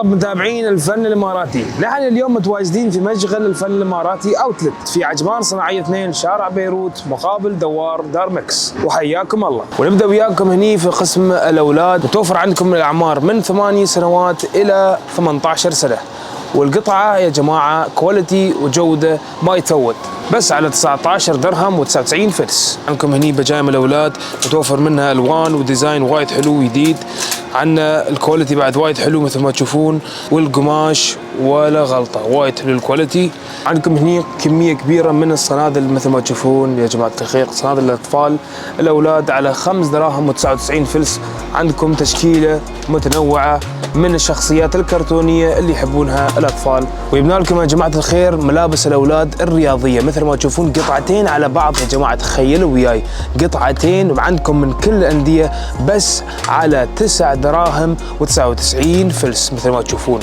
الله بمتابعين الفن الاماراتي، نحن اليوم متواجدين في مشغل الفن الاماراتي اوتلت في عجمان صناعيه 2 شارع بيروت مقابل دوار دار مكس، وحياكم الله. ونبدا وياكم هني في قسم الاولاد، متوفر عندكم الاعمار من 8 سنوات الى 18 سنه، والقطعه يا جماعه كواليتي وجوده ما يتفوت، بس على 19 درهم و99 فلس. عندكم هني بجايم الاولاد متوفر منها الوان وديزاين وايد حلو جديد، عندنا الكواليتي بعد وايد حلو مثل ما تشوفون، والقماش ولا غلطه، وايد حلو الكواليتي. عندكم هني كميه كبيره من الصنادل مثل ما تشوفون يا جماعه الخير، صنادل الاطفال الاولاد على 5 دراهم و99 فلس. عندكم تشكيله متنوعه من الشخصيات الكرتونيه اللي يحبونها الاطفال، وجبنا لكم يا جماعه الخير ملابس الاولاد الرياضيه مثل ما تشوفون، قطعتين على بعض يا جماعه، تخيلوا وياي قطعتين وعندكم من كل الانديه بس على 9 دراهم و99 فلس مثل ما تشوفون.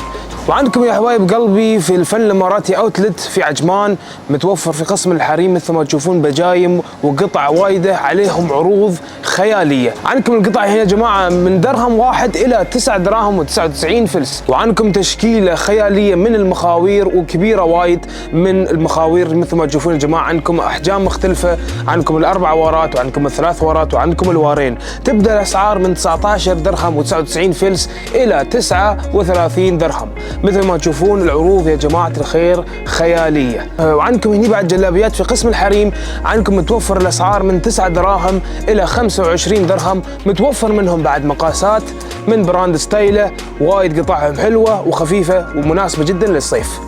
وعندكم يا حبايب قلبي في الفن الاماراتي اوتلت في عجمان متوفر في قسم الحريم مثل ما تشوفون، بجايم وقطع وايده عليهم عروض خياليه. عندكم القطع هنا يا جماعه من درهم واحد الى 9 دراهم و99 فلس، وعندكم تشكيله خياليه من المخاوير وكبيره وايد من المخاوير مثل ما تشوفون يا جماعه. عندكم احجام مختلفه، عندكم ال4 وارات وعندكم ال3 وارات وعندكم الوارين. تبدا الاسعار من 19 درهم و99 فلس الى 39 درهم مثل ما تشوفون. العروض يا جماعة الخير خيالية. وعندكم هني بعد جلابيات في قسم الحريم، عندكم متوفر الأسعار من 9 دراهم إلى 25 درهم، متوفر منهم بعد مقاسات من براند ستايله، وايد قطعهم حلوة وخفيفة ومناسبة جدا للصيف.